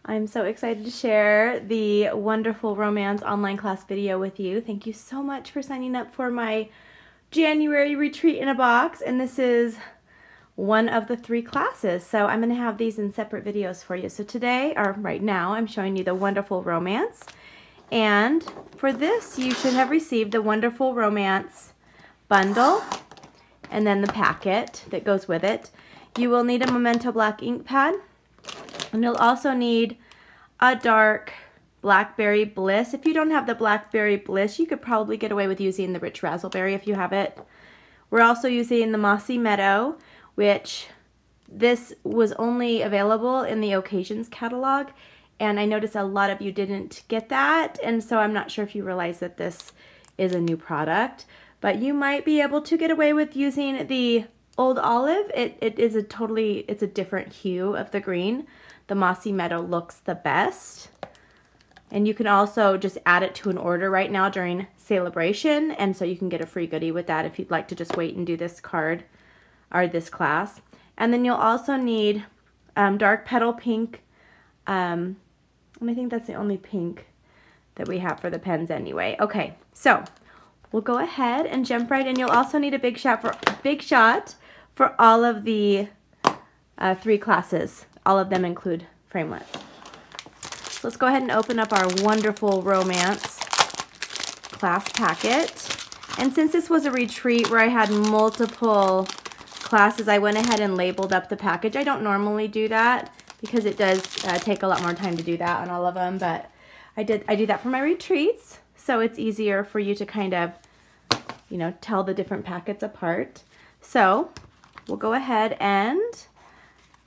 I'm so excited to share the wonderful romance online class video with you. Thank you so much for signing up for my January retreat in a box, and this is one of the 3 classes. So I'm going to have these in separate videos for you. So today, or right now, I'm showing you the wonderful romance. And for this, you should have received the wonderful romance bundle and then the packet that goes with it. You will need a Memento black ink pad. And you'll also need a dark Blackberry Bliss. If you don't have the Blackberry Bliss, you could probably get away with using the Rich Razzleberry if you have it. We're also using the Mossy Meadow, which this was only available in the Occasions catalog. And I noticed a lot of you didn't get that. And so I'm not sure if you realize that this is a new product. But you might be able to get away with using the Old Olive. It's a different hue of the green. The Mossy Meadow looks the best. And you can also just add it to an order right now during Celebration, and so you can get a free goodie with that if you'd like to just wait and do this card or this class. And then you'll also need dark petal pink, and I think that's the only pink that we have for the pens anyway. Okay, so we'll go ahead and jump right in. You'll also need a big shot for all of the 3 classes. All of them include framelits. So let's go ahead and open up our wonderful romance class packet. And since this was a retreat where I had multiple classes, I went ahead and labeled up the package. I don't normally do that because it does take a lot more time to do that on all of them, but I do that for my retreats, so it's easier for you to kind of, you know, tell the different packets apart. So we'll go ahead and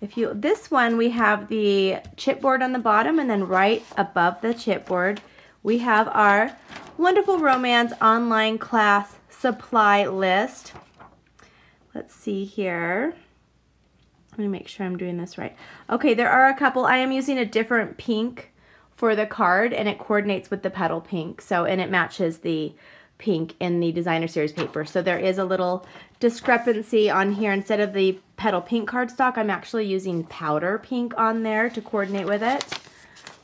this one, we have the chipboard on the bottom, and then right above the chipboard, we have our wonderful romance online class supply list. Let's see here. Let me make sure I'm doing this right. Okay, there are a couple. I am using a different pink for the card, and it coordinates with the petal pink. So, and it matches the pink in the designer series paper. So there is a little discrepancy on here. Instead of the petal pink cardstock, I'm actually using powder pink on there to coordinate with it.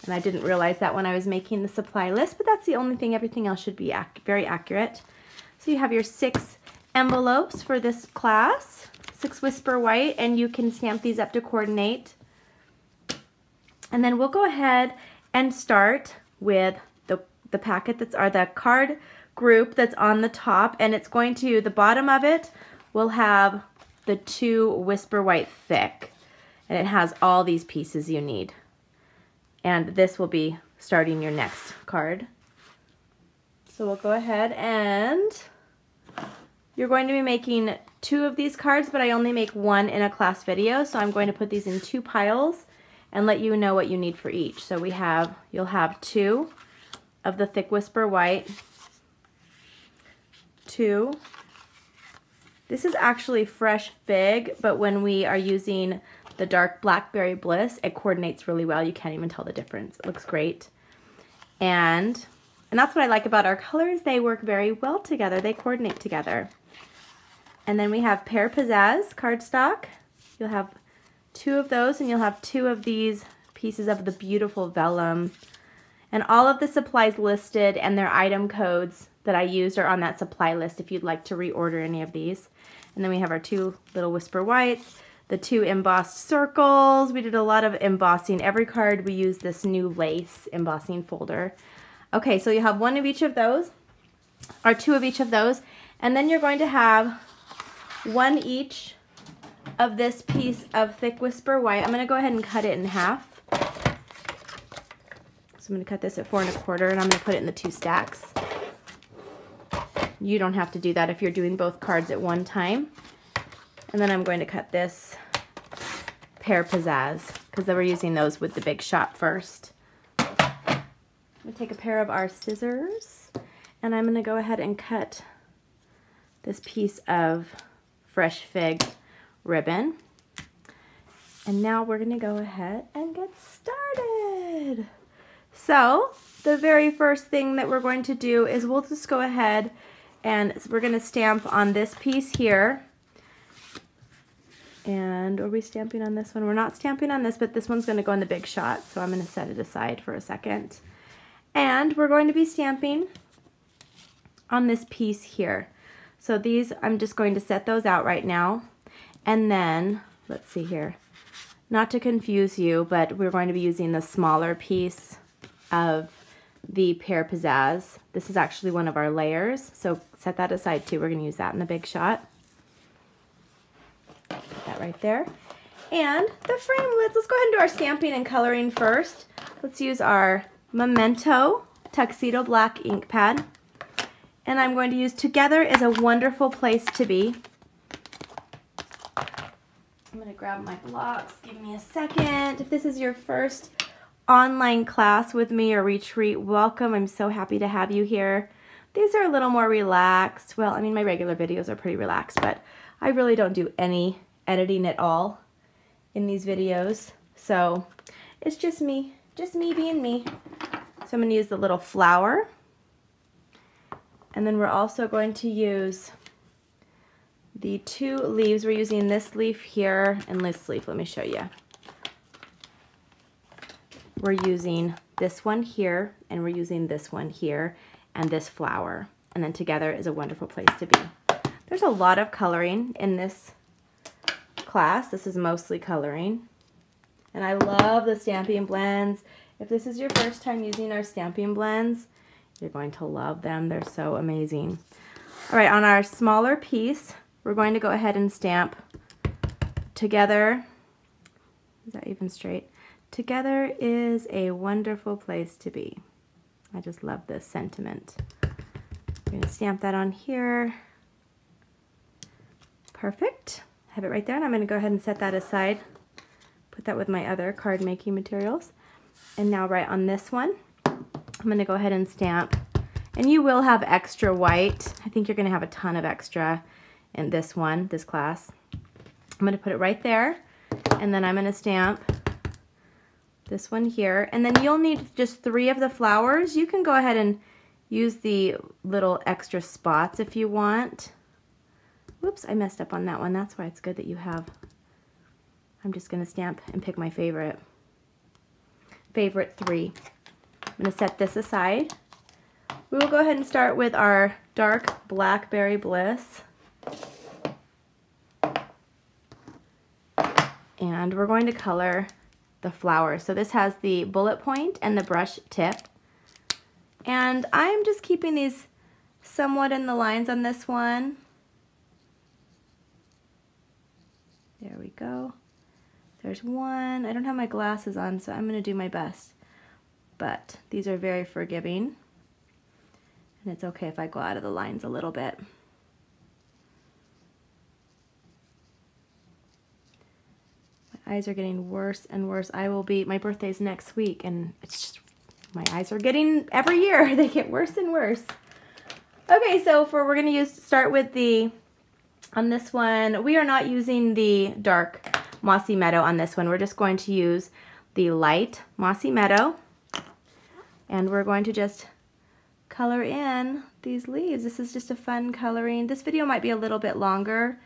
And I didn't realize that when I was making the supply list, but that's the only thing. Everything else should be very accurate. So you have your 6 envelopes for this class, 6 Whisper White, and you can stamp these up to coordinate. And then we'll go ahead and start with the packet the card group that's on the top, and it's going to, the bottom of it will have the 2 Whisper White thick, and it has all these pieces you need. And this will be starting your next card. So we'll go ahead, and you're going to be making 2 of these cards, but I only make 1 in a class video, so I'm going to put these in 2 piles and let you know what you need for each. So you'll have 2 of the thick Whisper White, 2. This is actually fresh fig, but when we are using the dark Blackberry Bliss, it coordinates really well. You can't even tell the difference. It looks great. And that's what I like about our colors. They work very well together. They coordinate together. And then we have Pear Pizzazz cardstock. You'll have 2 of those, and you'll have 2 of these pieces of the beautiful vellum. And all of the supplies listed and their item codes that I used are on that supply list if you'd like to reorder any of these. And then we have our 2 little Whisper Whites, the 2 embossed circles. We did a lot of embossing. Every card we use this new lace embossing folder. Okay, so you have 1 of each of those, or 2 of each of those, and then you're going to have 1 each of this piece of thick Whisper White. I'm going to go ahead and cut it in half. So I'm going to cut this at 4 1/4, and I'm going to put it in the 2 stacks. You don't have to do that if you're doing both cards at one time. And then I'm going to cut this Pear Pizzazz, because we're using those with the big shot first. I'm going to take a pair of our scissors, and I'm going to go ahead and cut this piece of fresh fig ribbon. And now we're going to go ahead and get started. So the very first thing that we're going to do is we'll just go ahead and we're going to stamp on this piece here And are we stamping on this one? We're not stamping on this, but this one's going to go in the big shot, so I'm going to set it aside for a second. And we're going to be stamping on this piece here. So these, I'm just going to set those out right now. And then, let's see here, not to confuse you, but we're going to be using the smaller piece of the Pear Pizzazz. This is actually one of our layers, so set that aside too. We're going to use that in the big shot. Put that right there. And the framelits, let's go ahead and do our stamping and coloring first. Let's use our Memento Tuxedo Black ink pad. And I'm going to use Together is a Wonderful Place to Be. I'm going to grab my blocks. Give me a second. If this is your first online class with me or retreat, welcome. I'm so happy to have you here. These are a little more relaxed. Well, I mean, my regular videos are pretty relaxed, but I really don't do any editing at all in these videos. So it's just me being me. So I'm going to use the little flower. And then we're also going to use the two leaves. We're using this leaf here and this leaf. Let me show you. We're using this one here, and we're using this one here, and this flower. And then Together is a Wonderful Place to Be. There's a lot of coloring in this class. This is mostly coloring. And I love the Stampin' Blends. If this is your first time using our Stampin' Blends, you're going to love them. They're so amazing. All right, on our smaller piece, we're going to go ahead and stamp Together. Is that even straight? Together is a Wonderful Place to Be. I just love this sentiment. I'm going to stamp that on here. Perfect. I have it right there, and I'm going to go ahead and set that aside. Put that with my other card making materials. And now right on this one, I'm going to go ahead and stamp. And you will have extra white. I think you're going to have a ton of extra in this one, this class. I'm going to put it right there, and then I'm going to stamp this one here. And then you'll need just 3 of the flowers. You can go ahead and use the little extra spots if you want. Whoops, I messed up on that one. That's why it's good that you have. I'm just going to stamp and pick my favorite 3. I'm going to set this aside. We will go ahead and start with our dark Blackberry Bliss. And we're going to color the flower. So this has the bullet point and the brush tip. And I'm just keeping these somewhat in the lines on this one. There we go. There's one. I don't have my glasses on, so I'm going to do my best. But these are very forgiving. And it's okay if I go out of the lines a little bit. My eyes are getting worse and worse. My birthday's next week, and it's just, my eyes are getting, every year, they get worse and worse. Okay, so we're going to start with on this one, we are not using the dark Mossy Meadow on this one. We're just going to use the light Mossy Meadow, and we're going to just color in these leaves. This is just a fun coloring. This video might be a little bit longer.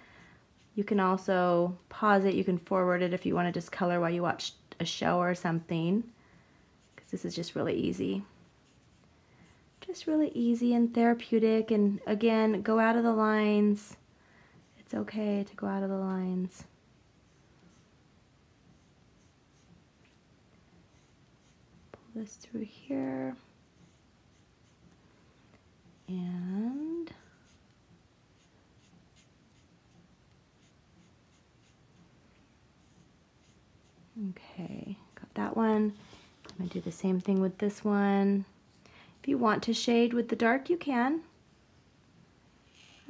You can also pause it. You can forward it if you want to just color while you watch a show or something, because this is just really easy. Just really easy and therapeutic, and again, go out of the lines. It's okay to go out of the lines. Pull this through here. And okay, got that one. I'm going to do the same thing with this one. If you want to shade with the dark, you can.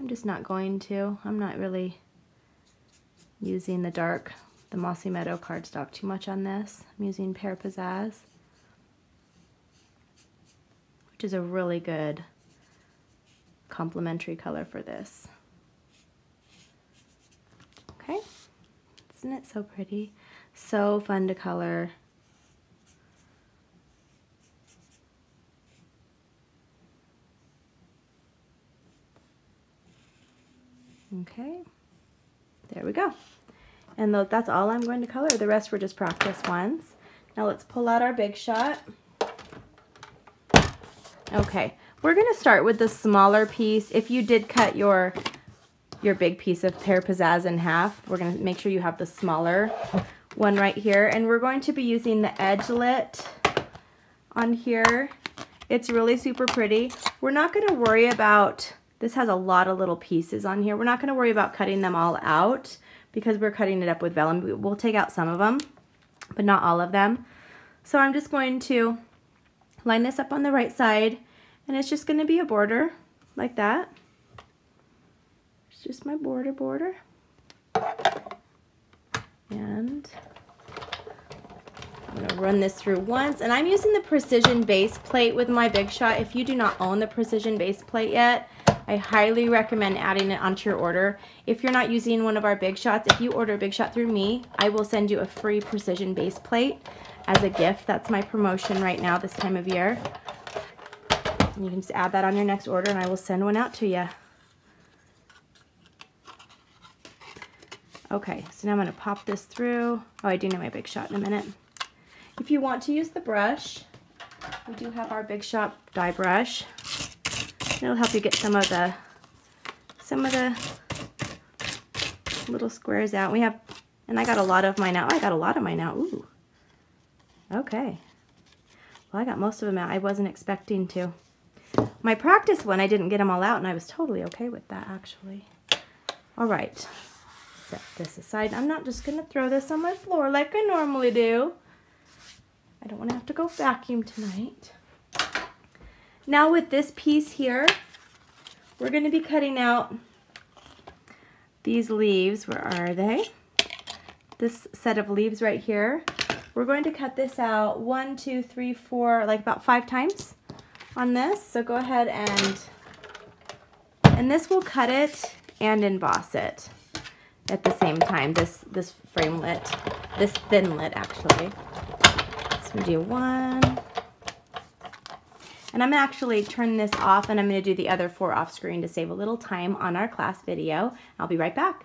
I'm just not going to. I'm not really using the Mossy Meadow cardstock too much on this. I'm using Pear Pizzazz, which is a really good complementary color for this. Okay, isn't it so pretty? So fun to color. Okay, there we go. And that's all I'm going to color. The rest were just practice ones. Now let's pull out our Big Shot. Okay, we're gonna start with the smaller piece. If you did cut your big piece of Pear Pizzazz in half, we're gonna make sure you have the smaller one right here. And we're going to be using the edgelet on here. It's really super pretty. We're not gonna worry about, this has a lot of little pieces on here. We're not gonna worry about cutting them all out because we're cutting it up with vellum. We'll take out some of them, but not all of them. So I'm just going to line this up on the right side, and it's just going to be a border like that. It's just my border. And I'm going to run this through once, and I'm using the precision base plate with my Big Shot. If you do not own the precision base plate yet, I highly recommend adding it onto your order. If you're not using one of our Big Shots, if you order a Big Shot through me, I will send you a free precision base plate as a gift. That's my promotion right now this time of year. And you can just add that on your next order and I will send one out to you. Okay, so now I'm going to pop this through. Oh, I do need my Big Shot in a minute. If you want to use the brush, we do have our Big Shot die brush. It'll help you get some of the little squares out. We have, and I got a lot of mine out. Ooh. Okay. Well, I got most of them out. I wasn't expecting to. My practice one, I didn't get them all out, and I was totally okay with that, actually. All right. Set this aside. I'm not just going to throw this on my floor like I normally do. I don't want to have to go vacuum tonight. Now with this piece here, we're going to be cutting out these leaves. Where are they? This set of leaves right here. We're going to cut this out 1, 2, 3, 4, like about 5 times on this. So go ahead and this will cut it and emboss it at the same time. This framelit, this thinlet actually. So we do 1. And I'm going to actually turn this off, and I'm going to do the other 4 off screen to save a little time on our class video. I'll be right back.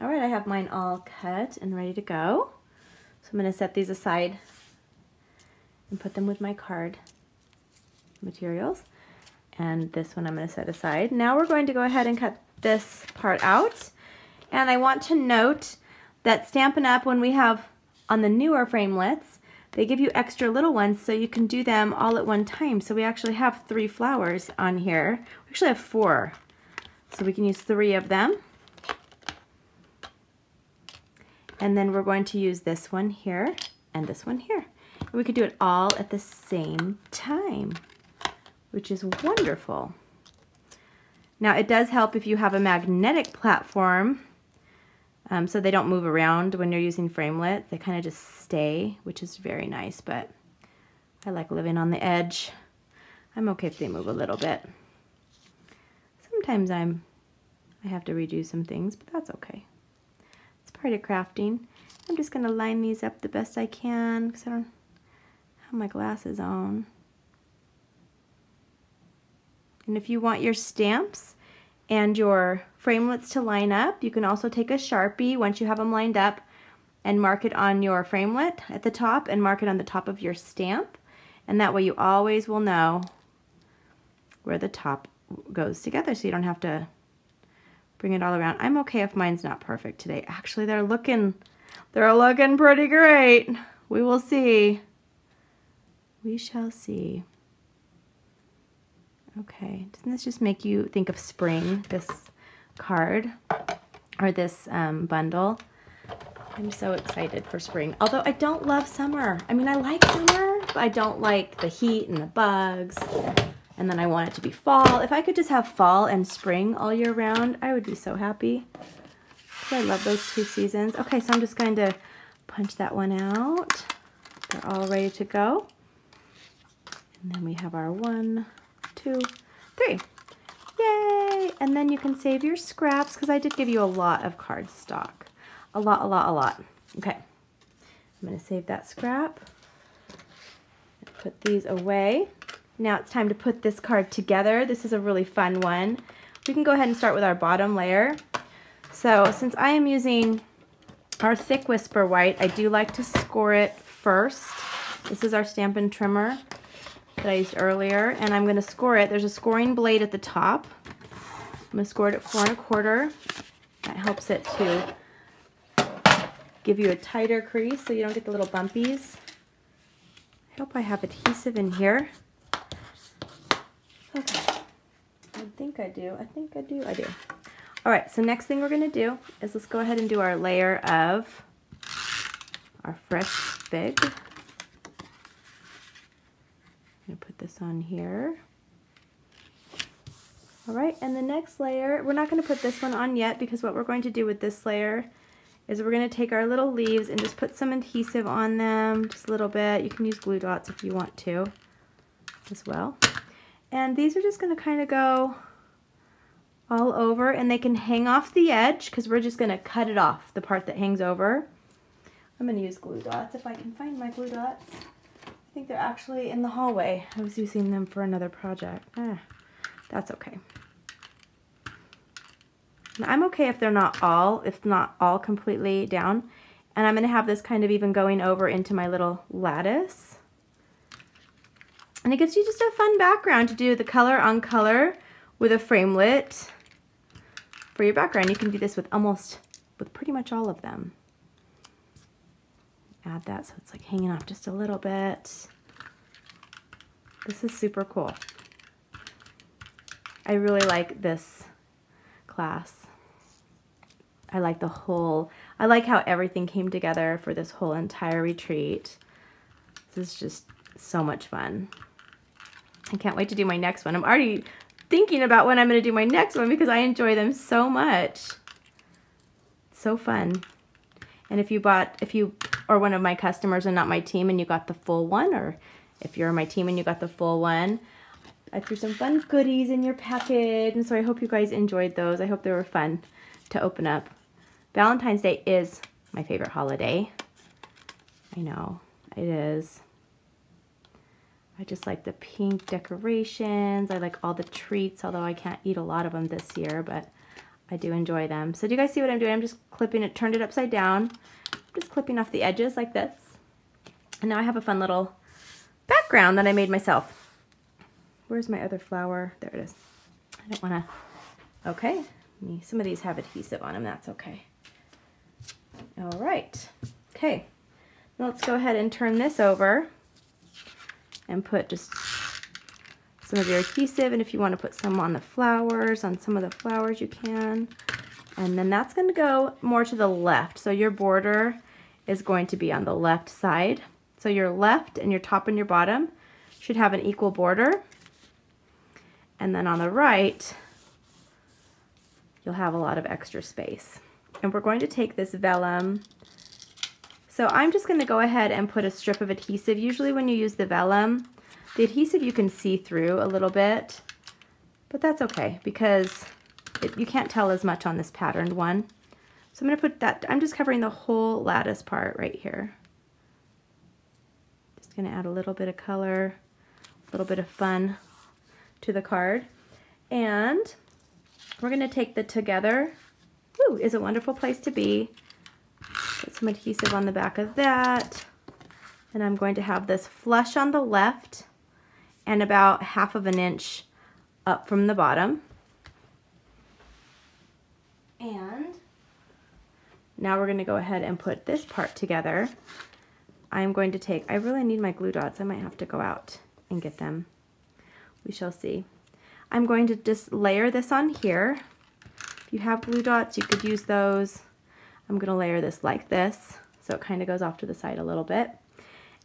All right, I have mine all cut and ready to go. So I'm going to set these aside and put them with my card materials. And this one I'm going to set aside. Now we're going to go ahead and cut this part out. And I want to note that Stampin' Up, when we have on the newer framelits, they give you extra little ones so you can do them all at one time. So we actually have 3 flowers on here. We actually have 4. So we can use 3 of them. And then we're going to use this one here and this one here. And we could do it all at the same time, which is wonderful. Now it does help if you have a magnetic platform, so they don't move around when you're using framelits. They kind of just stay, which is very nice, but I like living on the edge. I'm okay if they move a little bit. Sometimes I have to redo some things, but that's okay. It's part of crafting. I'm just going to line these up the best I can because I don't have my glasses on. And if you want your stamps and your framelits to line up, you can also take a Sharpie once you have them lined up and mark it on your framelit at the top and mark it on the top of your stamp. And that way you always will know where the top goes together so you don't have to bring it all around. I'm okay if mine's not perfect today. Actually, they're looking pretty great. We will see. We shall see. Okay, doesn't this just make you think of spring, this card, or this bundle? I'm so excited for spring. Although I don't love summer. I mean, I like summer, but I don't like the heat and the bugs. And then I want it to be fall. If I could just have fall and spring all year round, I would be so happy. I love those 2 seasons. Okay, so I'm just going to punch that one out. They're all ready to go. And then we have our 1, 2, 3. Yay! And then you can save your scraps because I did give you a lot of cardstock. A lot. Okay. I'm going to save that scrap. Put these away. Now it's time to put this card together. This is a really fun one. We can go ahead and start with our bottom layer. So since I am using our thick Whisper White, I do like to score it first. This is our Stampin' Trimmer that I used earlier, and I'm going to score it. There's a scoring blade at the top. I'm going to score it at 4 1/4. That helps it to give you a tighter crease so you don't get the little bumpies. I hope I have adhesive in here. Okay. I think I do. I do. All right, so next thing we're going to do is let's go ahead and do our layer of our fresh fig. I'm going to put this on here. All right, and the next layer, we're not going to put this one on yet because what we're going to do with this layer is we're going to take our little leaves and just put some adhesive on them, just a little bit. You can use glue dots if you want to as well. And these are just going to kind of go all over, and they can hang off the edge because we're just going to cut it off, the part that hangs over. I'm going to use glue dots if I can find my glue dots. I think they're actually in the hallway. I was using them for another project. That's okay. And I'm okay if they're not all completely down. And I'm going to have this kind of even going over into my little lattice. And it gives you just a fun background to do the color on color with a framelit for your background. You can do this with pretty much all of them. Add that so it's like hanging off just a little bit. This is super cool. I really like this class. I like how everything came together for this whole entire retreat. This is just so much fun. I can't wait to do my next one. I'm already thinking about when I'm going to do my next one because I enjoy them so much. It's so fun. And if you are one of my customers and not my team and you got the full one, or if you're my team and you got the full one, I threw some fun goodies in your package, and so I hope you guys enjoyed those. I hope they were fun to open up. Valentine's Day is my favorite holiday. I know, it is. I just like the pink decorations. I like all the treats, although I can't eat a lot of them this year, but I do enjoy them. So do you guys see what I'm doing? I'm just clipping it, turned it upside down. I'm just clipping off the edges like this. And now I have a fun little background that I made myself. Where's my other flower? There it is. I don't want to, okay. Some of these have adhesive on them, that's okay. All right, okay. Now let's go ahead and turn this over and put just some of your adhesive, and if you want to put some on the flowers, on some of the flowers you can. And then that's going to go more to the left. So your border is going to be on the left side. So your left and your top and your bottom should have an equal border. And then on the right, you'll have a lot of extra space. And we're going to take this vellum. So I'm just going to go ahead and put a strip of adhesive. Usually when you use the vellum, the adhesive you can see through a little bit, but that's okay because you can't tell as much on this patterned one. So I'm going to put that, I'm just covering the whole lattice part right here. Just going to add a little bit of color, a little bit of fun to the card. And we're going to take the Together is a Wonderful Place to Be. Put some adhesive on the back of that. And I'm going to have this flush on the left and about 1/2 inch up from the bottom. And now we're going to go ahead and put this part together. I'm going to take, I really need my glue dots. I might have to go out and get them. We shall see. I'm going to just layer this on here. If you have glue dots, you could use those. I'm going to layer this like this, so it kind of goes off to the side a little bit.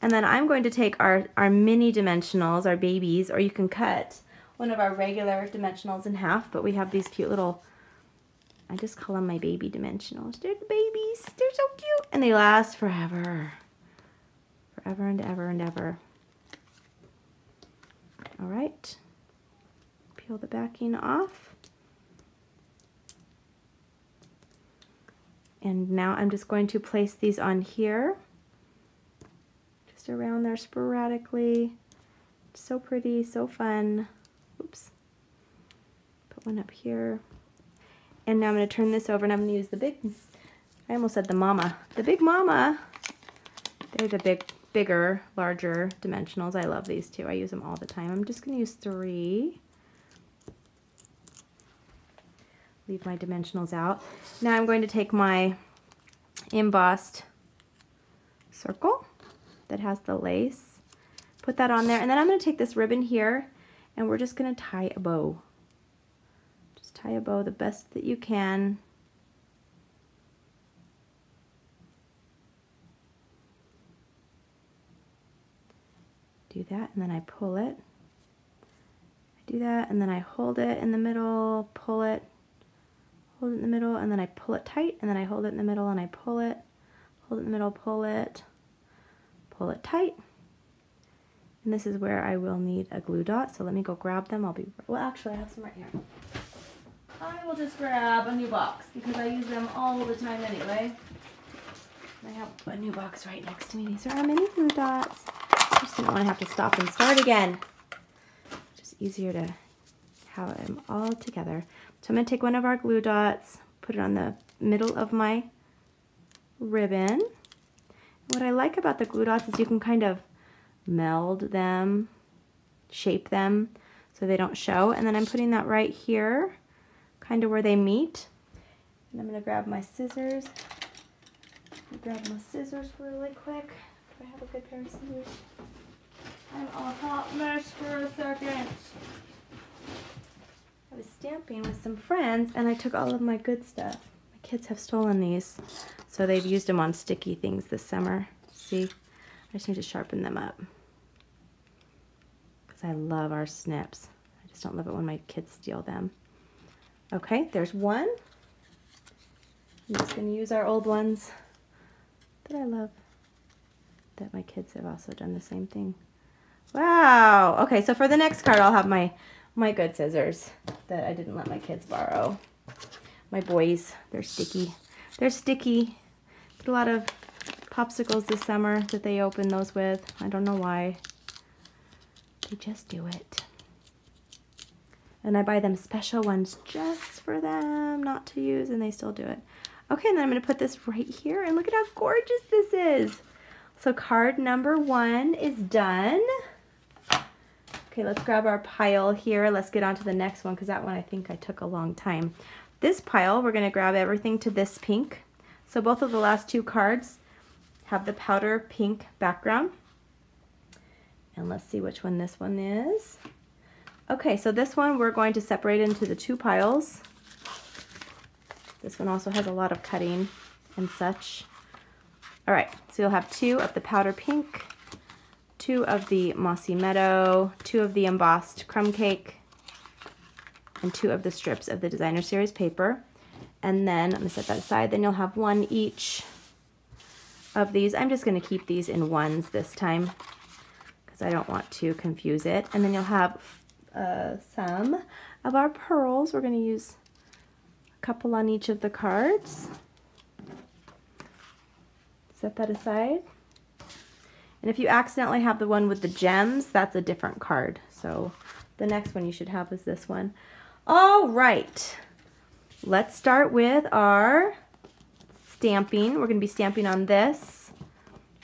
And then I'm going to take our mini dimensionals, our babies, or you can cut one of our regular dimensionals in half, but we have these cute little, I just call them my baby dimensionals. They're the babies. They're so cute. And they last forever. Forever and ever and ever. All right. Peel the backing off. And now I'm just going to place these on here. Just around there sporadically. So pretty, so fun. Oops. Put one up here. And now I'm going to turn this over and I'm going to use the big, I almost said the mama. The big mama. They're the bigger, larger dimensionals. I love these two. I use them all the time. I'm just going to use 3. Leave my dimensionals out. Now I'm going to take my embossed circle that has the lace, put that on there, and then I'm going to take this ribbon here and we're just going to tie a bow. Just tie a bow the best that you can. Do that, and then I pull it. I do that, and then I hold it in the middle, pull it, hold it in the middle, and then I pull it tight, and then I hold it in the middle, and I pull it, hold it in the middle, pull it tight. And this is where I will need a glue dot, so let me go grab them. Well, actually, I have some right here. I will just grab a new box, because I use them all the time anyway. I have a new box right next to me. These are our mini glue dots. I just don't want to have to stop and start again. Just easier to have them all together. So I'm going to take one of our glue dots, put it on the middle of my ribbon. What I like about the glue dots is you can kind of meld them, shape them so they don't show. And then I'm putting that right here, kind of where they meet. And I'm going to grab my scissors. Grab my scissors really quick. Do I have a good pair of scissors? I'm a hot mess for a second. I was stamping with some friends and I took all of my good stuff. My kids have stolen these, so they've used them on sticky things this summer. See, I just need to sharpen them up because I love our snips. I just don't love it when my kids steal them. Okay, there's one. I'm just going to use our old ones that I love, that my kids have also done the same thing. Wow. Okay, so for the next card, I'll have my good scissors that I didn't let my kids borrow. My boys, they're sticky. They're sticky. Get a lot of popsicles this summer that they open those with. I don't know why. They just do it. And I buy them special ones just for them not to use, and they still do it. Okay, and then I'm going to put this right here, and look at how gorgeous this is. So card number 1 is done. Okay, let's grab our pile here. Let's get on to the next one, because that one I think I took a long time. This pile, we're going to grab everything to this pink. So both of the last 2 cards have the powder pink background. And let's see which one this one is. Okay, so this one we're going to separate into the 2 piles. This one also has a lot of cutting and such. All right, so you'll have 2 of the powder pink, 2 of the mossy meadow, 2 of the embossed crumb cake, and 2 of the strips of the designer series paper. And then I'm gonna set that aside. Then you'll have 1 each of these. I'm just gonna keep these in ones this time because I don't want to confuse it. And then you'll have some of our pearls. We're gonna use a couple on each of the cards. Set that aside. And if you accidentally have the one with the gems, that's a different card. So the next one you should have is this one. All right, let's start with our stamping. We're going to be stamping on this.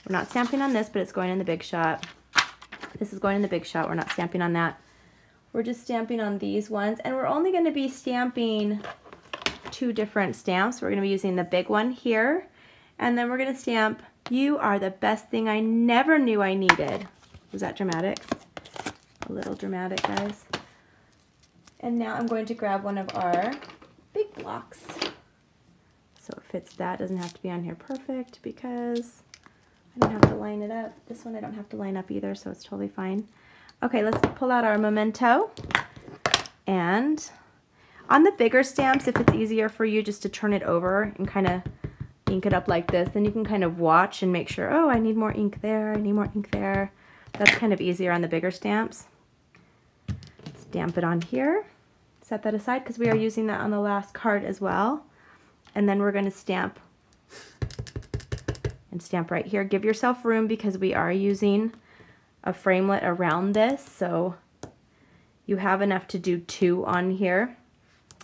We're not stamping on this, but it's going in the Big Shot. This is going in the Big Shot. We're not stamping on that. We're just stamping on these ones, and we're only going to be stamping 2 different stamps. We're going to be using the big one here, and then we're going to stamp "You are the best thing I never knew I needed." Was that dramatic? A little dramatic, guys. And now I'm going to grab one of our big blocks. So it fits that. Doesn't have to be on here perfect because I don't have to line it up. This one I don't have to line up either, so it's totally fine. Okay, let's pull out our memento. And on the bigger stamps, if it's easier for you just to turn it over and kind of ink it up like this, then you can kind of watch and make sure, oh, I need more ink there, I need more ink there. That's kind of easier on the bigger stamps. Stamp it on here. Set that aside because we are using that on the last card as well. And then we're going to stamp and stamp right here. Give yourself room because we are using a framelit around this, so you have enough to do 2 on here.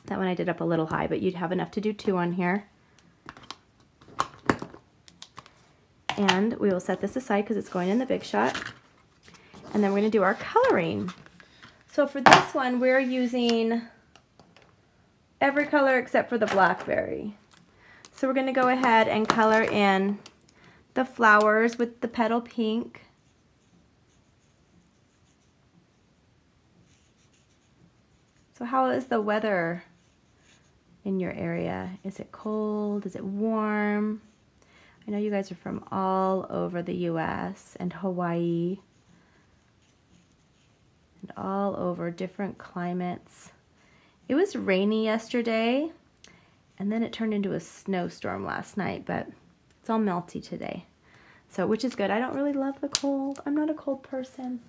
That one I did up a little high, but you'd have enough to do 2 on here. And we will set this aside because it's going in the Big Shot. And then we're going to do our coloring. So for this one, we're using every color except for the blackberry. So we're going to go ahead and color in the flowers with the petal pink. So how is the weather in your area? Is it cold? Is it warm? I know you guys are from all over the US and Hawaii and all over different climates. It was rainy yesterday and then it turned into a snowstorm last night, but it's all melty today. So, which is good. I don't really love the cold. I'm not a cold person.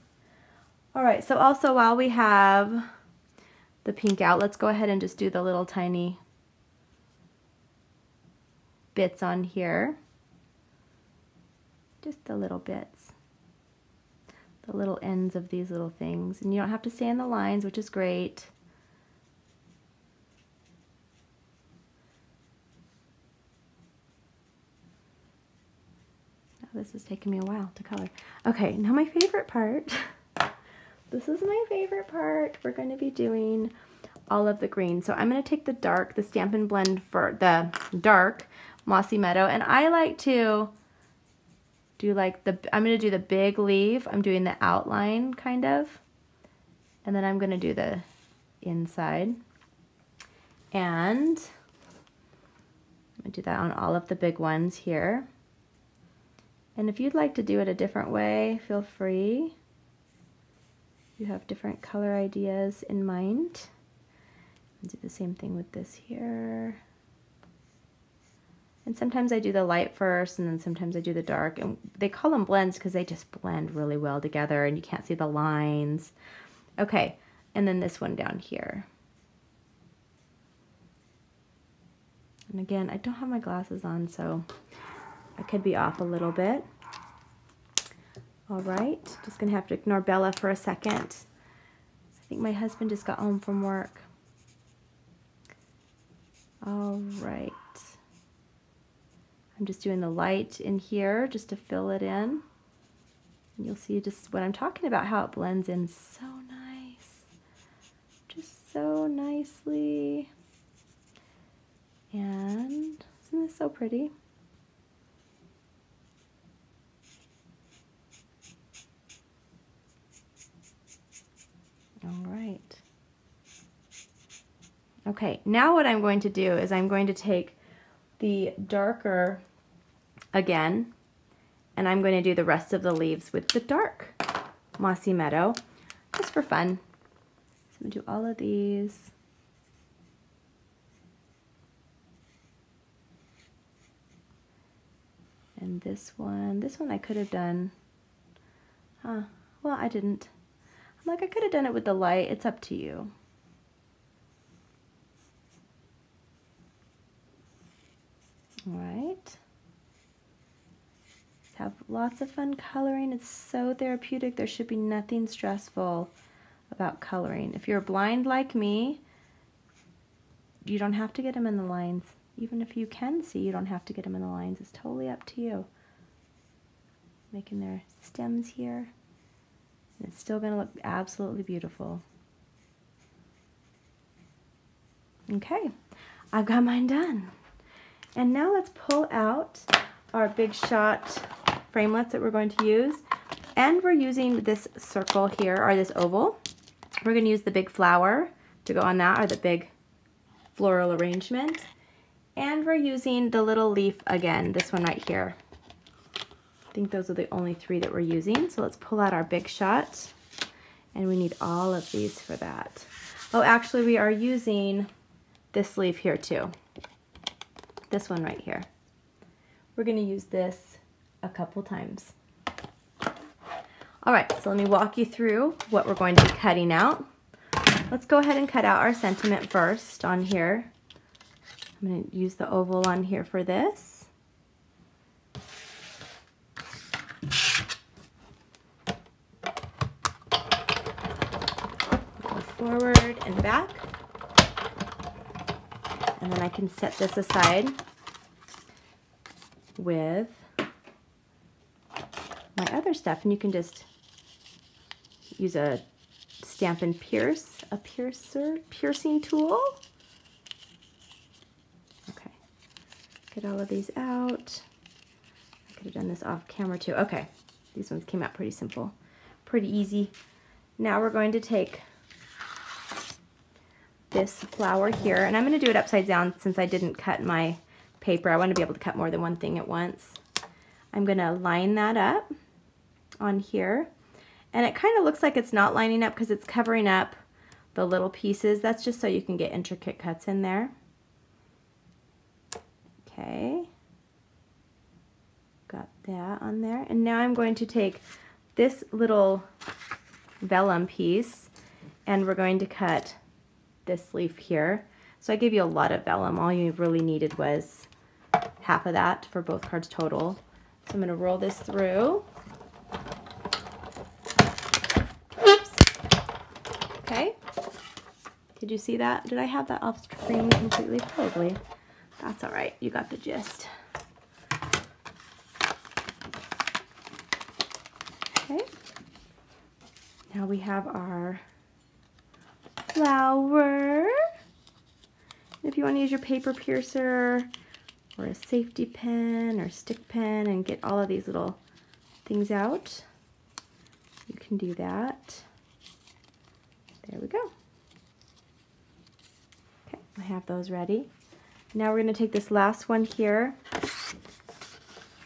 All right, so also while we have the pink out, let's go ahead and just do the little tiny bits on here. Just the little bits. The little ends of these little things. And you don't have to stay in the lines, which is great. This is taking me a while to color. Okay, now my favorite part. This is my favorite part. We're going to be doing all of the green. So I'm going to take the dark, the Stampin' Blend for the dark Mossy Meadow, and I like to do like I'm going to do the big leaf. I'm doing the outline kind of, and then I'm going to do the inside, and I'm going to do that on all of the big ones here. And if you'd like to do it a different way, feel free. You have different color ideas in mind. I'll do the same thing with this here. And sometimes I do the light first and then sometimes I do the dark. And they call them blends because they just blend really well together and you can't see the lines. Okay, and then this one down here. And again, I don't have my glasses on, so I could be off a little bit. All right, just gonna have to ignore Bella for a second. I think my husband just got home from work. All right. I'm just doing the light in here just to fill it in. And you'll see just what I'm talking about, how it blends in so nice. Just so nicely. And isn't this so pretty? All right. Okay, now what I'm going to do is I'm going to take the darker again, and I'm going to do the rest of the leaves with the dark Mossy Meadow, just for fun. So I'm going to do all of these. And this one I could have done, well, I didn't. I'm like, I could have done it with the light. It's up to you. All right. Have lots of fun coloring. It's so therapeutic. There should be nothing stressful about coloring. If you're blind like me, you don't have to get them in the lines. Even if you can see, you don't have to get them in the lines. It's totally up to you. Making their stems here. And it's still going to look absolutely beautiful. Okay, I've got mine done. And now let's pull out our Big Shot framelits that we're going to use. And we're using this circle here, or this oval. We're going to use the big flower to go on that, or the big floral arrangement. And we're using the little leaf again, this one right here. I think those are the only 3 that we're using. So let's pull out our Big Shot. And we need all of these for that. Oh, actually we are using this leaf here too. This one right here. We're going to use this a couple times. All right, so let me walk you through what we're going to be cutting out. Let's go ahead and cut out our sentiment first on here. I'm going to use the oval on here for this. Go forward and back. And then I can set this aside with my other stuff. And you can just use a Stampin' piercing tool. Okay, get all of these out. I could have done this off camera too. Okay, these ones came out pretty simple, pretty easy. Now we're going to take this flower here, and I'm going to do it upside down since I didn't cut my paper. I want to be able to cut more than one thing at once. I'm going to line that up on here, and it kind of looks like it's not lining up because it's covering up the little pieces. That's just so you can get intricate cuts in there. Okay, got that on there, and now I'm going to take this little vellum piece and we're going to cut this leaf here. So I gave you a lot of vellum. All you really needed was half of that for both cards total. So I'm going to roll this through. Oops. Okay. Did you see that? Did I have that off screen completely? Probably. That's all right. You got the gist. Okay. Now we have our flower. If you want to use your paper piercer or a safety pin or stick pin and get all of these little things out, you can do that. There we go. Okay, I have those ready. Now we're going to take this last one here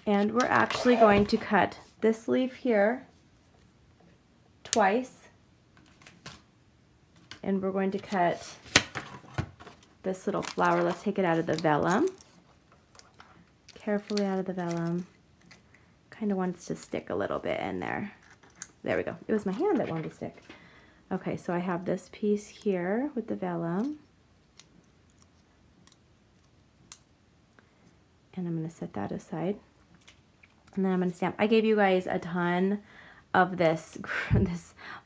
and we're actually going to cut this leaf here twice, and we're going to cut this little flower. Let's take it out of the vellum. Carefully out of the vellum. Kind of wants to stick a little bit in there. There we go. It was my hand that wanted to stick. Okay, so I have this piece here with the vellum. And I'm going to set that aside. And then I'm going to stamp. I gave you guys a ton of this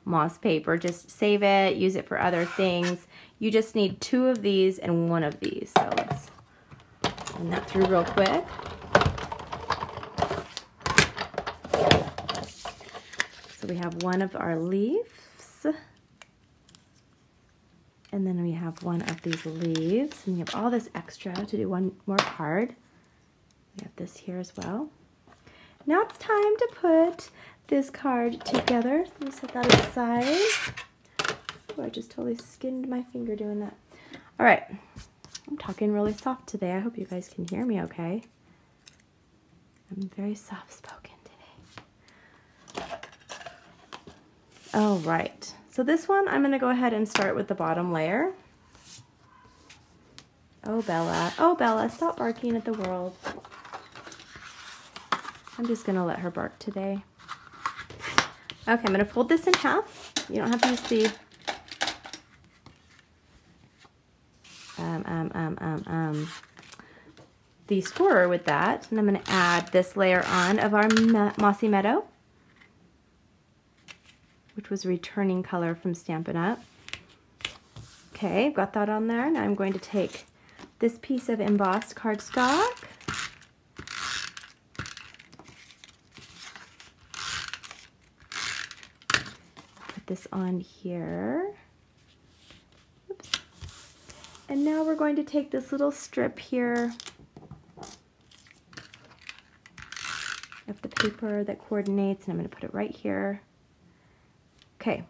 moss paper. Just save it, use it for other things. You just need 2 of these and 1 of these. So let's run that through real quick. So we have 1 of our leaves. And then we have 1 of these leaves. And we have all this extra to do 1 more card. We have this here as well. Now it's time to put this card together. Let me set that aside. Oh, I just totally skinned my finger doing that. All right, I'm talking really soft today. I hope you guys can hear me okay. I'm very soft-spoken today. All right, so this one, I'm gonna go ahead and start with the bottom layer. Oh, Bella, stop barking at the world. I'm just gonna let her bark today. Okay, I'm gonna fold this in half. You don't have to use the scorer with that. And I'm gonna add this layer on of our Mossy Meadow, which was returning color from Stampin' Up. Okay, got that on there. Now I'm going to take this piece of embossed cardstock. This on here. Oops. And now we're going to take this little strip here of the paper that coordinates, and I'm going to put it right here. Okay,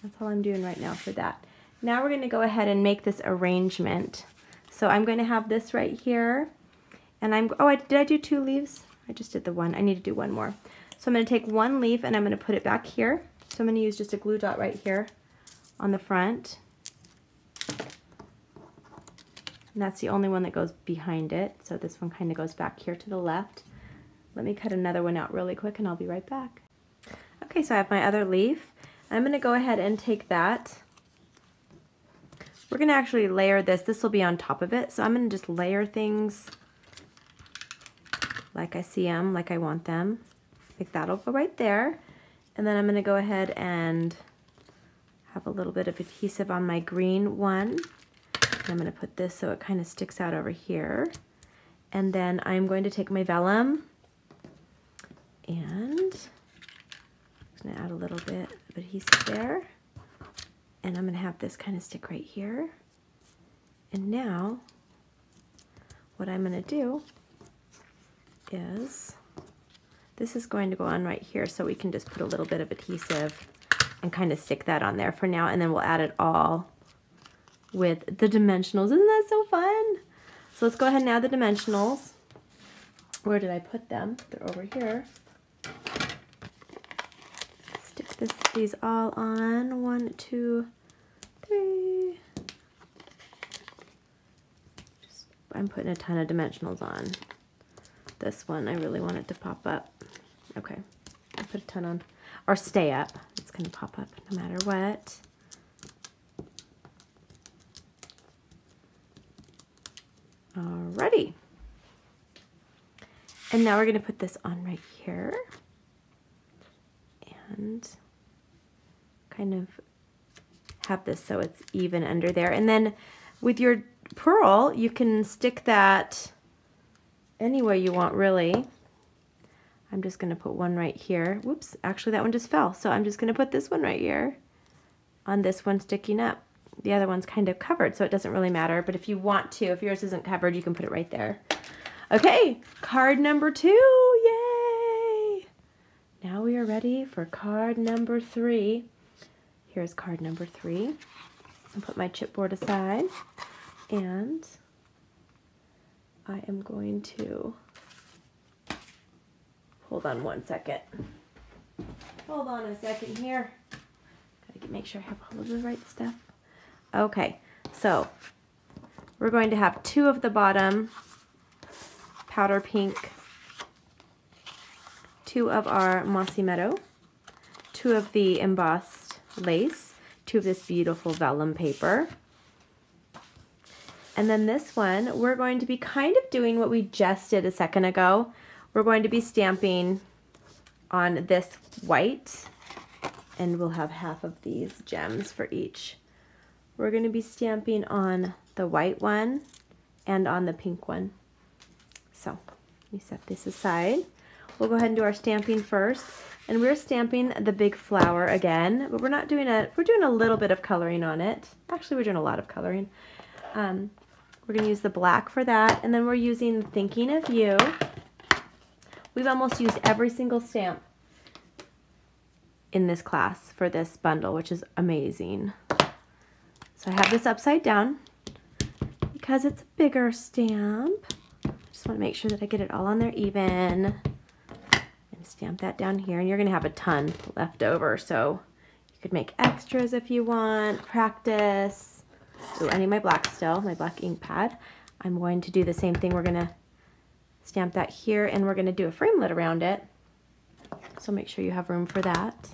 that's all I'm doing right now for that. Now we're going to go ahead and make this arrangement. So I'm going to have this right here, and did I do 2 leaves? I just did the 1. I need to do 1 more. So I'm going to take 1 leaf and I'm going to put it back here. So I'm going to use just a glue dot right here on the front. And that's the only one that goes behind it. So this one kind of goes back here to the left. Let me cut another one out really quick and I'll be right back. Okay, so I have my other leaf. I'm going to go ahead and take that. We're going to actually layer this. This will be on top of it. So I'm going to just layer things like I see them, like I want them. Like that'll go right there. And then I'm going to go ahead and have a little bit of adhesive on my green one. I'm going to put this so it kind of sticks out over here. And then I'm going to take my vellum and I'm going to add a little bit of adhesive there. And I'm going to have this kind of stick right here. And now what I'm going to do is, this is going to go on right here, so we can just put a little bit of adhesive and kind of stick that on there for now, and then we'll add it all with the dimensionals. Isn't that so fun? So let's go ahead and add the dimensionals. Where did I put them? They're over here. Stick these all on. 1, 2, 3. I'm putting a ton of dimensionals on. This one, I really want it to pop up. Okay, I put a ton on. Or stay up. It's going to pop up no matter what. Alrighty. And now we're going to put this on right here. And kind of have this so it's even under there. And then with your pearl, you can stick that any way you want, really. I'm just going to put one right here. Whoops, actually that one just fell. So I'm just going to put this one right here on this one sticking up. The other one's kind of covered, so it doesn't really matter. But if you want to, if yours isn't covered, you can put it right there. Okay, card number 2. Yay! Now we are ready for card number 3. Here's card number 3. I'll put my chipboard aside. And I am going to, hold on one second. Hold on a second here. Gotta make sure I have all of the right stuff. Okay, so we're going to have 2 of the bottom powder pink, 2 of our mossy meadow, 2 of the embossed lace, 2 of this beautiful vellum paper. And then this one, we're going to be kind of doing what we just did a second ago. We're going to be stamping on this white, and we'll have half of these gems for each. We're going to be stamping on the white one and on the pink one. So let me set this aside. We'll go ahead and do our stamping first. And we're stamping the big flower again, but we're not doing we're doing a little bit of coloring on it. Actually, we're doing a lot of coloring. We're going to use the black for that, and then we're using Thinking of You. We've almost used every single stamp in this class for this bundle, which is amazing. So I have this upside down because it's a bigger stamp. I just want to make sure that I get it all on there even. And stamp that down here, and you're going to have a ton left over, so you could make extras if you want, practice. Ooh, I need my black still, my black ink pad. I'm going to do the same thing. We're going to stamp that here, and we're going to do a framelit around it. So make sure you have room for that.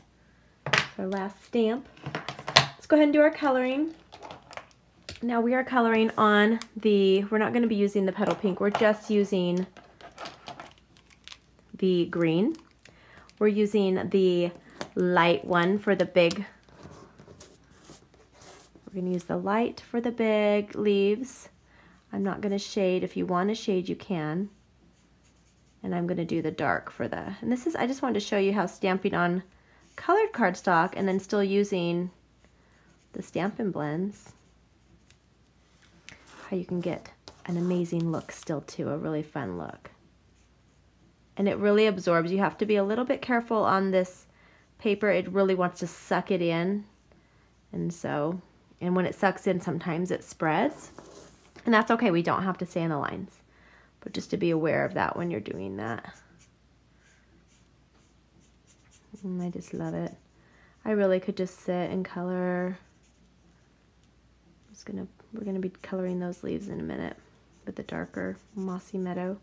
Our last stamp. Let's go ahead and do our coloring. Now we are coloring on the, we're not going to be using the petal pink. We're just using the green. We're using the light one for the big. We're going to use the light for the big leaves. I'm not going to shade. If you want to shade, you can. And I'm going to do the dark for the, and this is, I just wanted to show you how stamping on colored cardstock and then still using the Stampin' Blends, how you can get an amazing look still too, a really fun look. And it really absorbs. You have to be a little bit careful on this paper. It really wants to suck it in. And so, and when it sucks in, sometimes it spreads. And that's okay, we don't have to stay in the lines. But just to be aware of that when you're doing that. I just love it. I really could just sit and color. We're gonna be coloring those leaves in a minute with the darker mossy meadow.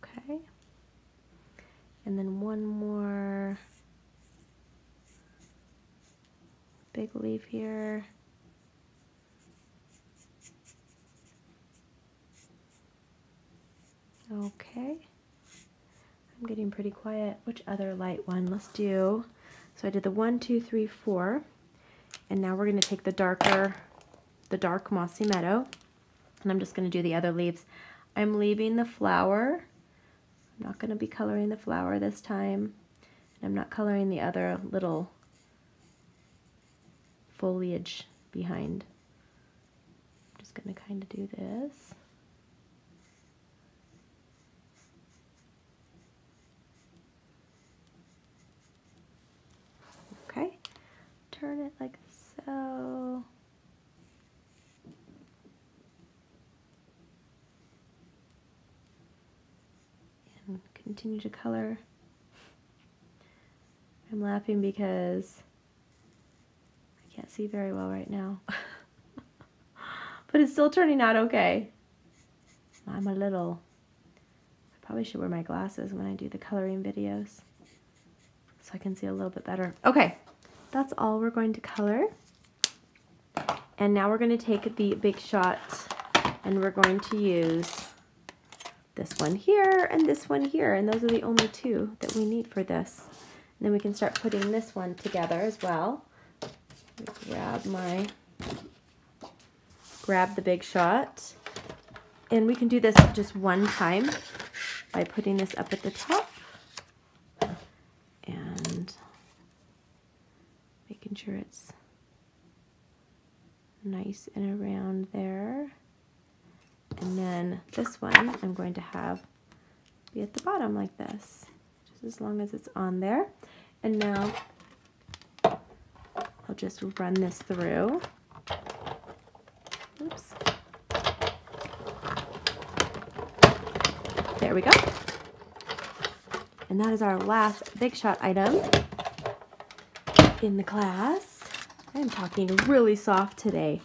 Okay. And then one more big leaf here. Okay. I'm getting pretty quiet. Which other light one? Let's do, so I did the 1, 2, 3, 4. And now we're going to take the darker the dark mossy meadow. And I'm just going to do the other leaves. I'm leaving the flower. I'm not going to be coloring the flower this time. I'm not coloring the other little foliage behind. I'm just going to kind of do this. Okay, turn it like so. And continue to color. I'm laughing because I can't see very well right now. But it's still turning out okay. I probably should wear my glasses when I do the coloring videos so I can see a little bit better. Okay, that's all we're going to color. And now we're going to take the Big Shot and we're going to use this one here and this one here, and those are the only two that we need for this. And then we can start putting this one together as well. Grab the Big Shot, and we can do this just one time by putting this up at the top and making sure it's nice and around there. And then this one I'm going to have be at the bottom like this, just as long as it's on there. And now I'll just run this through. Oops. There we go. And that is our last Big Shot item in the class. I am talking really soft today.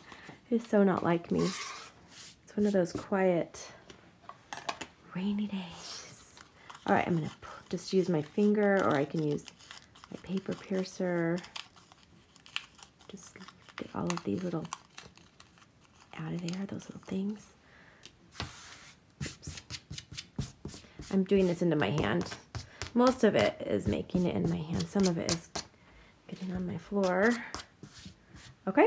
It is so not like me. It's one of those quiet, rainy days. All right, I'm gonna just use my finger, or I can use my paper piercer. Just get all of these little out of there, those little things. Oops. I'm doing this into my hand. Most of it is making it in my hand. Some of it is getting on my floor. Okay.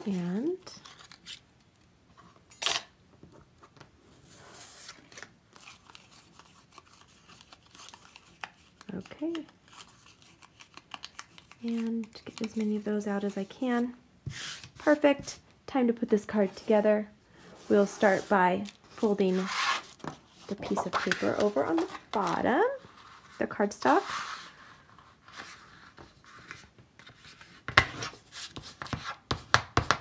And okay. And get as many of those out as I can. Perfect. Time to put this card together. We'll start by folding the piece of paper over on the bottom, the cardstock.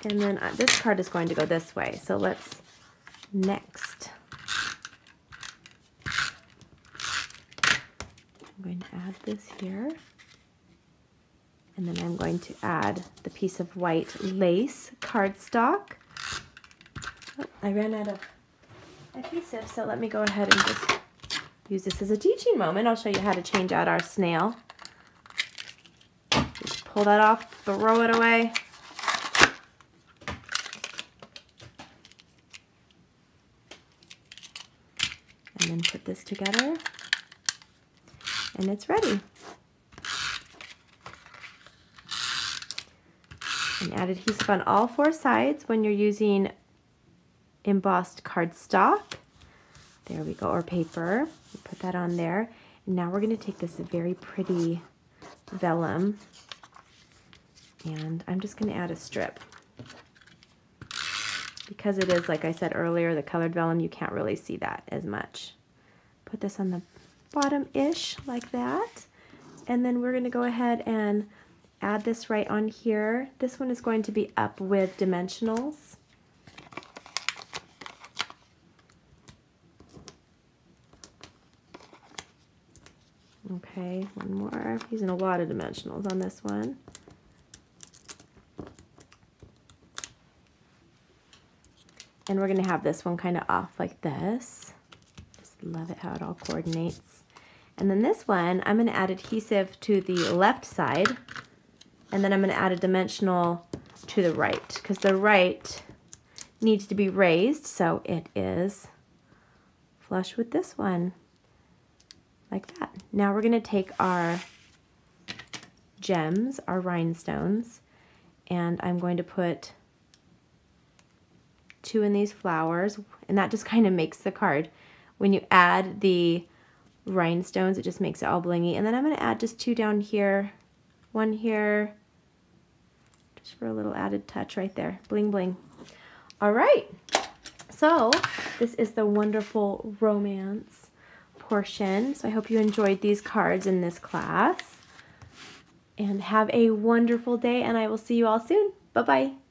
And then this card is going to go this way. So let's next. I'm going to add this here. And then I'm going to add the piece of white lace cardstock. Oh, I ran out of adhesive, so let me go ahead and just use this as a teaching moment. I'll show you how to change out our snail. Just pull that off, throw it away. And then put this together. And it's ready. And add adhesive on all four sides when you're using embossed cardstock. There we go, or paper. Put that on there. And now we're going to take this very pretty vellum, and I'm just going to add a strip. Because it is, like I said earlier, the colored vellum, you can't really see that as much. Put this on the bottom-ish like that. And then we're going to go ahead and add this right on here. This one is going to be up with dimensionals. Okay, one more. I'm using a lot of dimensionals on this one. And we're going to have this one kind of off like this. Just love it how it all coordinates. And then this one, I'm going to add adhesive to the left side. And then I'm going to add a dimensional to the right, because the right needs to be raised, so it is flush with this one, like that. Now we're going to take our gems, our rhinestones, and I'm going to put 2 in these flowers, and that just kind of makes the card. When you add the rhinestones, it just makes it all blingy. And then I'm going to add just 2 down here, 1 here, just for a little added touch right there. Bling, bling. All right, so this is the wonderful romance portion. So I hope you enjoyed these cards in this class. And have a wonderful day, and I will see you all soon. Bye-bye.